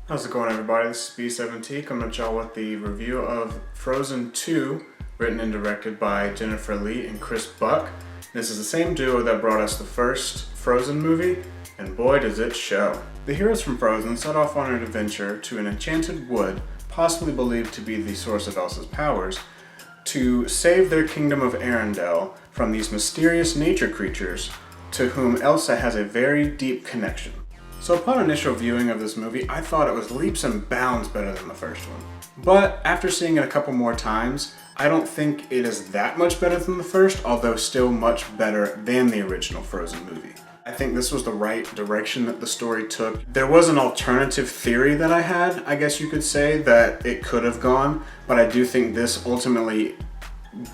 How's it going, everybody? This is B7T coming at y'all with the review of Frozen 2, written and directed by Jennifer Lee and Chris Buck. This is the same duo that brought us the first Frozen movie, and boy does it show. The heroes from Frozen set off on an adventure to an enchanted wood, possibly believed to be the source of Elsa's powers, to save their kingdom of Arendelle from these mysterious nature creatures to whom Elsa has a very deep connection. So upon initial viewing of this movie, I thought it was leaps and bounds better than the first one. But after seeing it a couple more times, I don't think it is that much better than the first, although still much better than the original Frozen movie. I think this was the right direction that the story took. There was an alternative theory that I had, I guess you could say, that it could have gone, but I do think this ultimately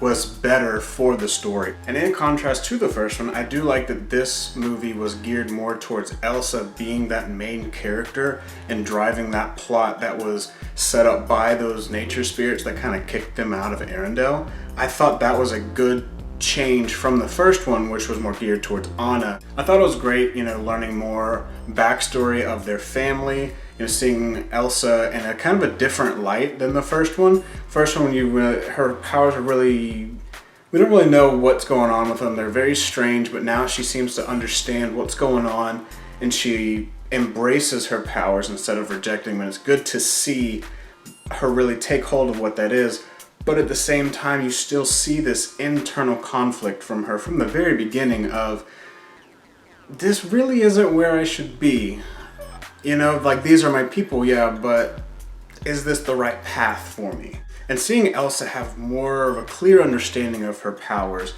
was better for the story. And in contrast to the first one, I do like that this movie was geared more towards Elsa being that main character and driving that plot that was set up by those nature spirits that kind of kicked them out of Arendelle. I thought that was a good change from the first one, which was more geared towards Anna. I thought it was great, learning more backstory of their family, seeing Elsa in a kind of a different light than the first one. First one, her powers are really, we don't really know what's going on with them. They're very strange, but now she seems to understand what's going on and she embraces her powers instead of rejecting them. And it's good to see her really take hold of what that is. But at the same time, you still see this internal conflict from her from the very beginning of, this really isn't where I should be. These are my people, yeah, but is this the right path for me? And seeing Elsa have more of a clear understanding of her powers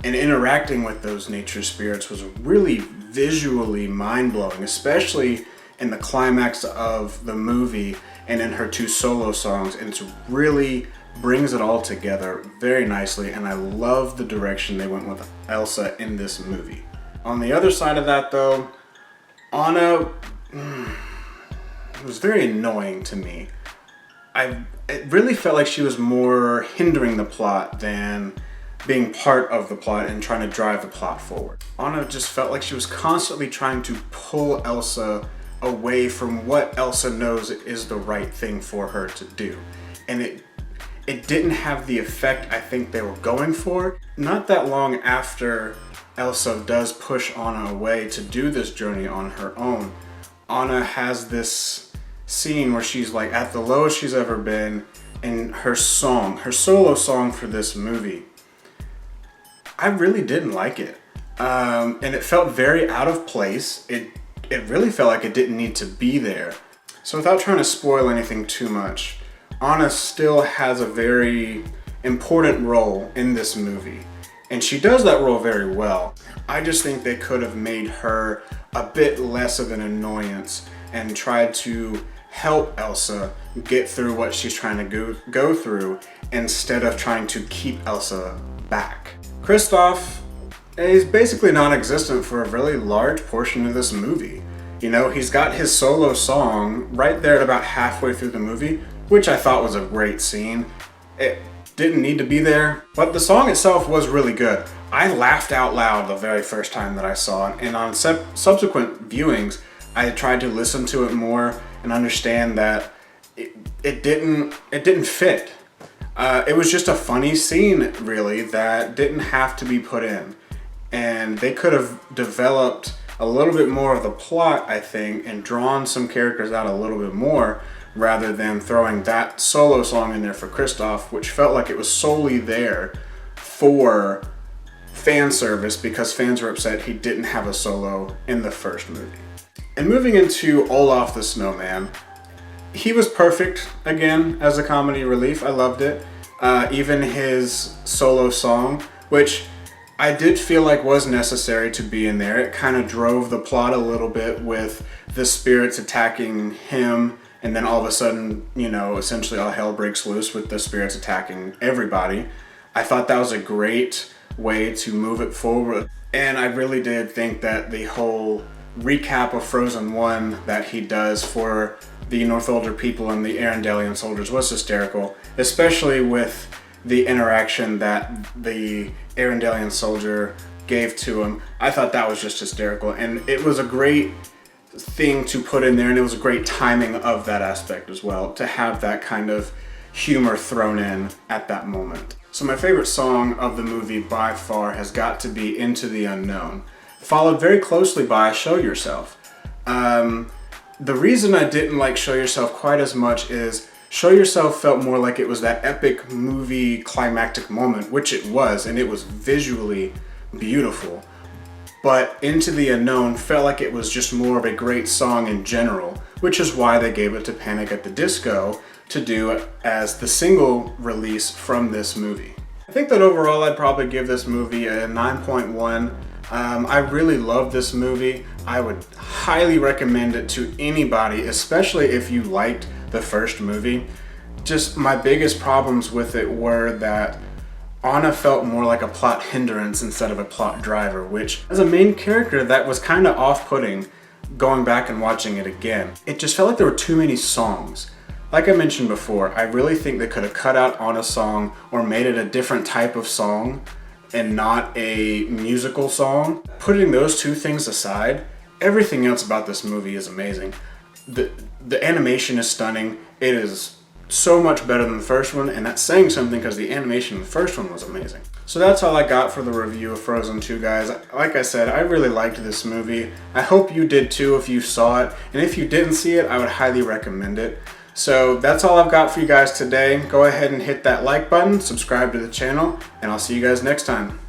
and interacting with those nature spirits was really visually mind-blowing, especially in the climax of the movie and in her two solo songs. And it really brings it all together very nicely, and I love the direction they went with Elsa in this movie. On the other side of that, though, Anna was very annoying to me. It really felt like she was more hindering the plot than being part of the plot and trying to drive the plot forward. Anna just felt like she was constantly trying to pull Elsa away from what Elsa knows is the right thing for her to do. And it didn't have the effect I think they were going for. Not that long after Elsa does push Anna away to do this journey on her own, Anna has this scene where she's like at the lowest she's ever been, and her solo song for this movie, I really didn't like it. And it felt very out of place. It really felt like it didn't need to be there. So without trying to spoil anything too much, Anna still has a very important role in this movie, and she does that role very well. I just think they could have made her a bit less of an annoyance and tried to help Elsa get through what she's trying to go through instead of trying to keep Elsa back. Kristoff is basically non-existent for a really large portion of this movie. He's got his solo song right there at about halfway through the movie, which I thought was a great scene. It didn't need to be there, but the song itself was really good. I laughed out loud the very first time that I saw it, and on subsequent viewings, I tried to listen to it more and understand that it didn't fit. It was just a funny scene, really, that didn't have to be put in. And they could have developed a little bit more of the plot, I think, and drawn some characters out a little bit more, rather than throwing that solo song in there for Kristoff, which felt like it was solely there for fan service because fans were upset he didn't have a solo in the first movie. And moving into Olaf the Snowman, he was perfect again as a comedy relief. I loved it. Even his solo song, which I did feel like was necessary to be in there. It kind of drove the plot a little bit with the spirits attacking him, and then all of a sudden, essentially all hell breaks loose with the spirits attacking everybody. I thought that was a great way to move it forward. And I really did think that the whole recap of Frozen 1 that he does for the Northolder people and the Arendellian soldiers was hysterical, especially with the interaction that the Arendellian soldier gave to him. I thought that was just hysterical, and it was a great thing to put in there, and it was a great timing of that aspect as well, to have that kind of humor thrown in at that moment. So my favorite song of the movie by far has got to be Into the Unknown, followed very closely by Show Yourself. The reason I didn't like Show Yourself quite as much is Show Yourself felt more like it was that epic movie climactic moment, which it was, and it was visually beautiful. But Into the Unknown felt like it was just more of a great song in general, which is why they gave it to Panic at the Disco to do as the single release from this movie. I think that overall I'd probably give this movie a 9.1. I really love this movie. I would highly recommend it to anybody, especially if you liked the first movie. Just my biggest problems with it were that Anna felt more like a plot hindrance instead of a plot driver, which as a main character that was kind of off-putting going back and watching it again. It just felt like there were too many songs. Like I mentioned before, I really think they could have cut out Anna's song or made it a different type of song and not a musical song. Putting those two things aside, everything else about this movie is amazing. The animation is stunning. It is so much better than the first one, and that's saying something because the animation in the first one was amazing. So that's all I got for the review of Frozen 2, guys. Like I said, I really liked this movie. I hope you did too if you saw it, and if you didn't see it, I would highly recommend it. So that's all I've got for you guys today. Go ahead and hit that like button, subscribe to the channel, and I'll see you guys next time.